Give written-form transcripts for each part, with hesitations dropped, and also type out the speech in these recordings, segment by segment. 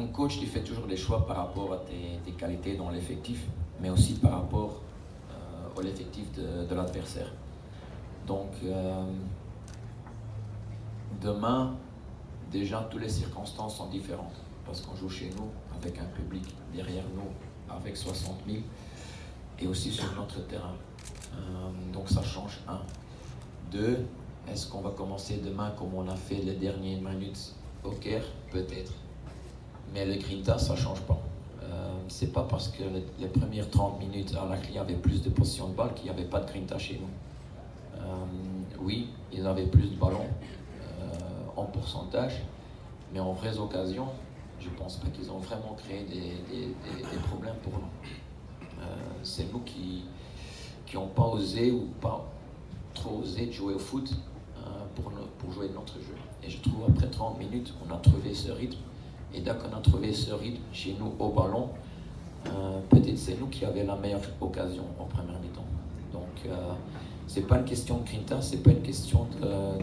comme coach, tu fais toujours des choix par rapport à tes qualités dans l'effectif, mais aussi par rapport à l'effectif de l'adversaire. Donc, demain, déjà, toutes les circonstances sont différentes, parce qu'on joue chez nous, avec un public derrière nous, avec 60 000, et aussi sur notre terrain. Donc ça change, un. Deux, est-ce qu'on va commencer demain comme on a fait les dernières minutes au Caire? Peut-être. Mais le Grinta, ça ne change pas. C'est pas parce que les premières 30 minutes à Al-Ahly avaient plus de possession de balle qu'il n'y avait pas de Grinta chez nous. Oui, ils avaient plus de ballons en pourcentage, mais en vraies occasions, je ne pense pas qu'ils ont vraiment créé des problèmes pour nous. C'est nous qui n'ont pas osé ou pas trop osé de jouer au foot pour jouer notre jeu. Et je trouve après 30 minutes, on a trouvé ce rythme. Et dès qu'on a trouvé ce rythme chez nous au ballon, peut-être c'est nous qui avions la meilleure occasion en première mi-temps. Donc c'est pas une question de grinta, c'est pas une question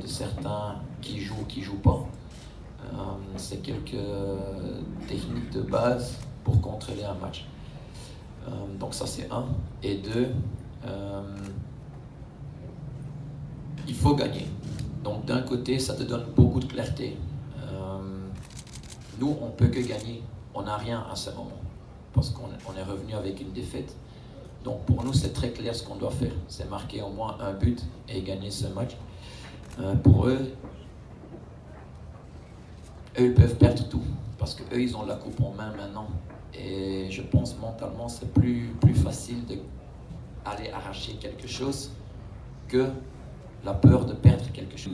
de certains qui jouent ou qui jouent pas. C'est quelques techniques de base pour contrôler un match. Donc ça c'est un. Et deux, il faut gagner. Donc d'un côté, ça te donne beaucoup de clarté. Nous, on ne peut que gagner. On n'a rien à ce moment, parce qu'on est revenu avec une défaite. Donc pour nous, c'est très clair ce qu'on doit faire. C'est marquer au moins un but et gagner ce match. Pour eux, ils peuvent perdre tout, parce qu'eux, ils ont la coupe en main maintenant. Et je pense mentalement, c'est plus facile d'aller arracher quelque chose que la peur de perdre quelque chose.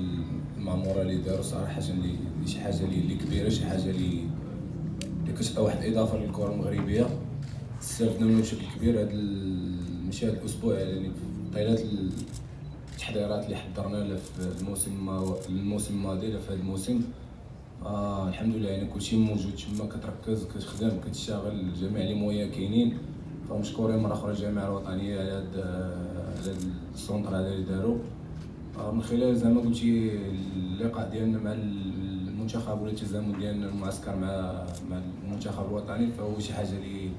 المعموره اللي داروا صراحه اللي شي حاجه اللي كبيره، شي حاجه اللي كتبقى واحد الاضافه للكره المغربيه. استفدنا منه بشكل كبير هذا ماشي هذا الاسبوع، يعني طيلات التحضيرات اللي حضرنا لها في الموسم الماضي لا في هذا الموسم. الحمد لله يعني كلشي موجود تما، كتركز كتخدم كتشتغل، جميع لي مويا كاينين. فمشكورين مره اخرى الجامعه الوطنيه على هذا السونتر هذا اللي داروا. من خلال زعما قلتي اللقاء ديالنا مع المنتخب ولا التزامن ديالنا المعسكر مع المنتخب الوطني، فهو شي حاجه اللي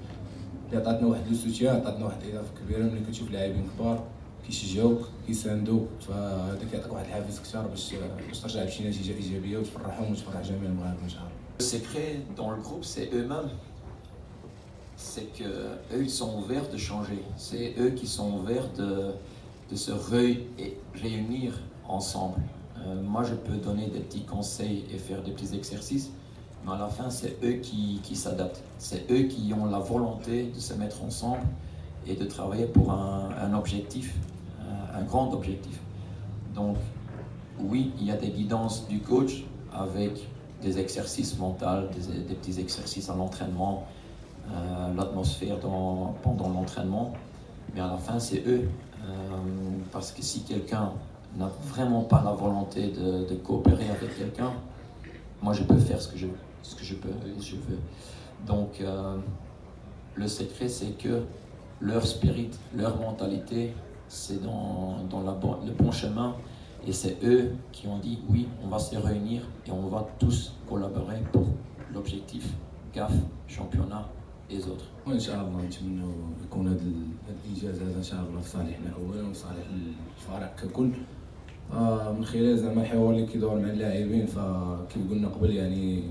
عطاتنا واحد السوتيان، عطاتنا واحد الاضافه كبيره. ملي كتشوف لاعبين كبار كيشجعوك كيساندوك، فهذا كيعطيك واحد الحافز كثر باش ترجع بشي نتيجه ايجابيه وتفرحهم وتفرح جميع المغاربه ان شاء الله. Le secret dans le groupe, c'est eux-mêmes. C'est que eux, ils sont ouverts de changer. C'est eux qui sont ouverts de se réunir ensemble. Moi, je peux donner des petits conseils et faire des petits exercices, mais à la fin, c'est eux qui s'adaptent. C'est eux qui ont la volonté de se mettre ensemble et de travailler pour un objectif, un grand objectif. Donc, oui, il y a des guidances du coach avec des exercices mentaux, des petits exercices à l'entraînement, l'atmosphère pendant l'entraînement, mais à la fin, c'est eux. Parce que si quelqu'un n'a vraiment pas la volonté de coopérer avec quelqu'un, moi je peux faire ce que je veux. Donc le secret, c'est que leur spirit, leur mentalité, c'est dans le bon chemin, et c'est eux qui ont dit oui, on va se réunir et on va tous collaborer pour l'objectif CAF, championnat et les autres. وان شاء الله نتمنوا يكون هذا الانجاز هذا ان شاء الله في صالحنا اولا وصالح الفريق ككل. من خلال زعما الحوار اللي كيدور مع اللاعبين، فكيف قلنا قبل يعني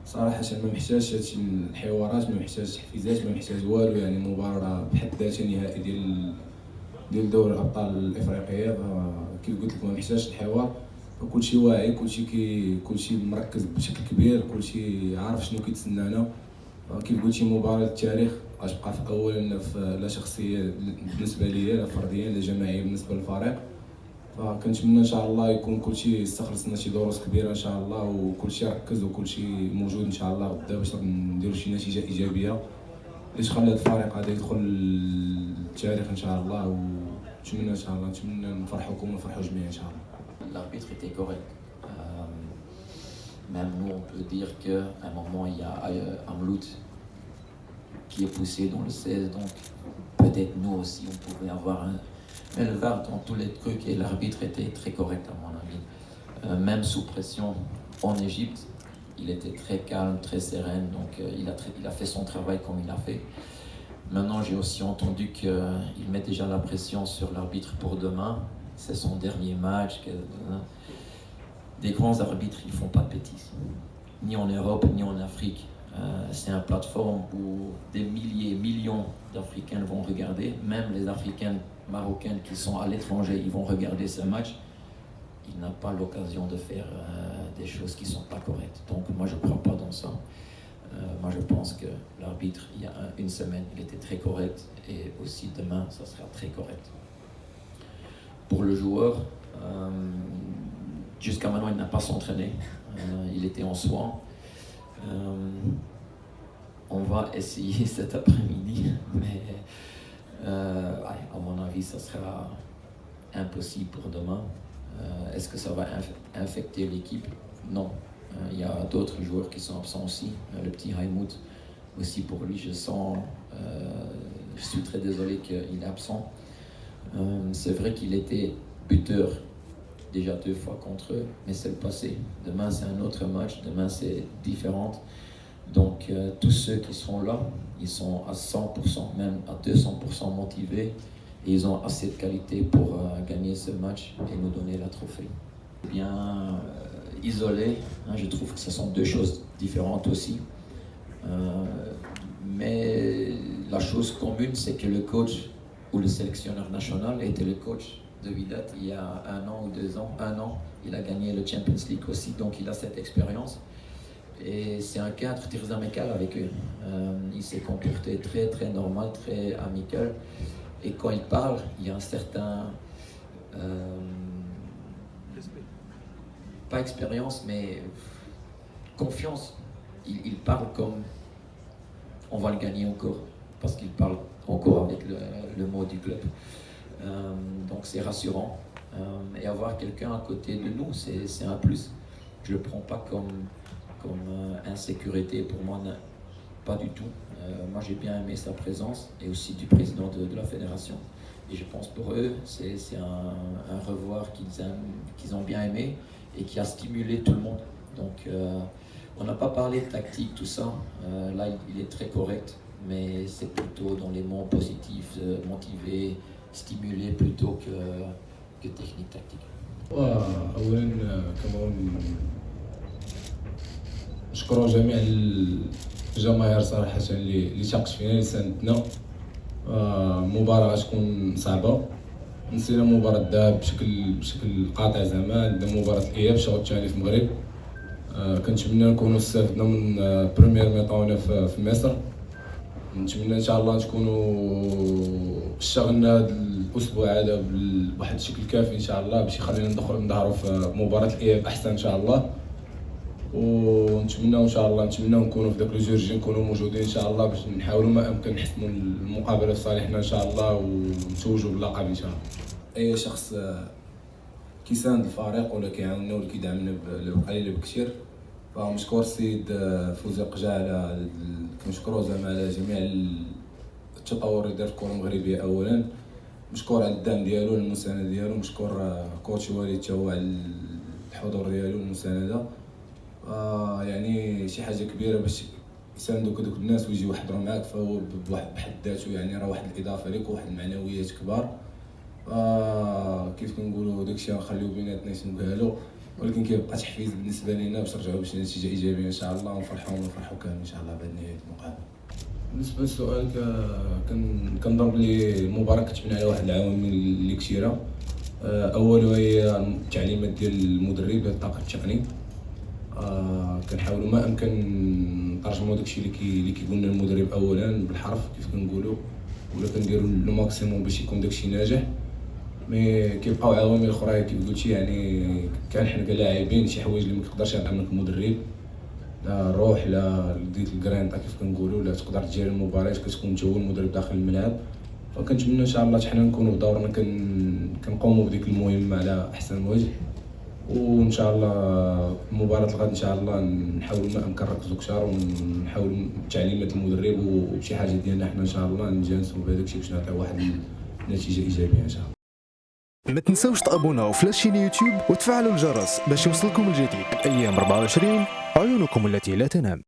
صراحه ما محتاجش هادشي الحوارات، ما محتاج تحفيزات، ما محتاج والو. يعني مباراه بحد ذاتها نهائي ديال دوري الابطال الافريقيه، فكيف قلت لك ما محتاجش الحوار. فكلشي واعي، كلشي مركز بشكل كبير، كلشي عارف شنو كيتسنانا. كيف قلتي مباراة التاريخ غتبقى في اولا لا شخصيه بالنسبه ليا، لا فرديا، لا جماعيه بالنسبه للفريق. فكنتمنى ان شاء الله يكون كلشي استخلصنا شي دروس كبيره ان شاء الله، وكلشي ركز وكلشي موجود ان شاء الله غدا باش نديروا شي نتيجه ايجابيه اللي تخلي هذا الفريق هذا يدخل التاريخ ان شاء الله. ونتمنى ان شاء الله نفرحوكم ونفرحوا الجميع ان شاء الله. L'arbitre était correct. Même nous, on peut dire qu'à un moment, il y a Amlout qui est poussé dans le 16, donc peut-être nous aussi, on pouvait avoir un... Mais le VAR dans tous les trucs, et l'arbitre était très correct à mon avis. Même sous pression en Égypte, il était très calme, très serein, donc il a fait son travail comme il a fait. Maintenant, j'ai aussi entendu qu'il met déjà la pression sur l'arbitre pour demain. C'est son dernier match. Des grands arbitres, ils ne font pas de bêtises, ni en Europe, ni en Afrique. C'est une plateforme où des milliers, millions d'Africains vont regarder, même les Africains marocains qui sont à l'étranger, ils vont regarder ce match. Il n'a pas l'occasion de faire des choses qui ne sont pas correctes. Donc moi, je ne crois pas dans ça. Moi, je pense que l'arbitre, il y a une semaine, il était très correct, et aussi demain, ça sera très correct. Pour le joueur, jusqu'à maintenant, il n'a pas s'entraîné. Il était en soins. On va essayer cet après-midi, mais à mon avis, ça sera impossible pour demain. Est-ce que ça va infecter l'équipe? Non. Il y a d'autres joueurs qui sont absents aussi. Le petit Haïmout, aussi pour lui, je suis très désolé qu'il est absent. C'est vrai qu'il était buteur déjà 2 fois contre eux, mais c'est le passé. Demain, c'est un autre match. Demain, c'est différent. Donc, tous ceux qui seront là, ils sont à 100%, même à 200% motivés. Et ils ont assez de qualité pour gagner ce match et nous donner la trophée. Bien isolé, je trouve que ce sont 2 choses différentes aussi. Mais la chose commune, c'est que le coach ou le sélectionneur national était le coach de Wydad il y a 1 an ou 2 ans. 1 an, il a gagné le Champions League aussi, donc il a cette expérience. Et c'est un cadre très amical avec eux. Il s'est comporté très très normal, très amical. Et quand il parle, il y a un certain... pas expérience, mais confiance. Il parle comme on va le gagner encore, parce qu'il parle encore avec le mot du club. Donc c'est rassurant. Et avoir quelqu'un à côté de nous, c'est un plus. Je ne le prends pas comme insécurité pour moi, pas du tout. Moi j'ai bien aimé sa présence et aussi du président de la fédération. Et je pense pour eux, c'est un revoir qu'ils ont bien aimé et qui a stimulé tout le monde. Donc on n'a pas parlé de tactique, tout ça. Là il est très correct, mais c'est plutôt dans les mots positifs, motiver, stimuler plutôt que technique tactique. أولا كما نشكر جميع الجماهير صراحة اللي ثقت فينا اللي ساندتنا. المباراة غتكون صعبة. نسينا مباراة الذهاب بشكل قاطع زعما. عندنا مباراة الإياب الشوط الثاني في المغرب. كنتمنى نكونوا استفدنا من بريمير ميطون في مصر. نتمنى ان شاء الله نكونوا اشتغلنا هذا الاسبوع هذا بواحد الشكل كافي ان شاء الله باش يخلينا نظهروا في مباراة الاياب احسن ان شاء الله. ونتمنى ان شاء الله نكونوا في داك لو جور جي نكونوا موجودين ان شاء الله باش نحاولوا ما امكن نحسموا المقابله في صالحنا ان شاء الله ونتوجوا باللقب ان شاء الله. اي شخص كيساند الفريق ولا كيعاوننا ولا كيدعمنا بقليل بكثير، فمشكور السيد فوزي قجع على كنشكرو زعما على جميع التطور اللي دار في الكره المغربيه. اولا مشكور على الدعم ديالو المسانده ديالو، مشكور كوتش والد حتى هو على الحضور ديالو المسانده. يعني شي حاجه كبيره باش يساندوك هذوك الناس ويجيو يحضروا معاك، فهو بحد ذاته يعني راه واحد الاضافه لك وواحد المعنويات كبار. كيف كنقولوا داكشي غنخليو بيناتنا نتقالوا، ولكن كيبقى تحفيز بالنسبه لينا باش نرجعوا باش نتيجه ايجابيه ان شاء الله ونفرحوا كامل ان شاء الله بعد نهايه المقابله. بالنسبه للسؤال كنظن بلي المباراه كتبنى على واحد العوامل اللي كثيره. اولها هي التعليمات ديال المدرب ديال الطاقم التقني. كنحاولوا ما امكن نترجموا داكشي اللي كيقولنا المدرب اولا بالحرف كيف كنقولوا، ولا كنديروا لو ماكسيموم باش يكون داكشي ناجح. مي كيبقاو عوامل اخرى كيف قلتي، يعني كان حنا كلاعبين شي حوايج اللي ما كيقدرش يعطيك المدرب، لا الروح لا ديت الكرينطا كيف كنقولوا، لا تقدر تجير المباريات كتكون انت هو المدرب داخل الملعب. فكنتمنى ان شاء الله حنا نكونوا بدورنا كنقوموا بديك المهمه على احسن وجه. وان شاء الله مباراه الغد ان شاء الله نحاولوا ما امكن نركزوا كثار ونحاولوا تعليمات المدرب وشي حاجه ديالنا حنا ان شاء الله نجانسوا بهذاك الشيء باش نعطيو واحد النتيجه ايجابيه ان شاء الله. ما تنسوش تابوناو في لاشين يوتيوب وتفعلوا الجرس باش يوصلكم الجديد. ايام 24 عيونكم التي لا تنام.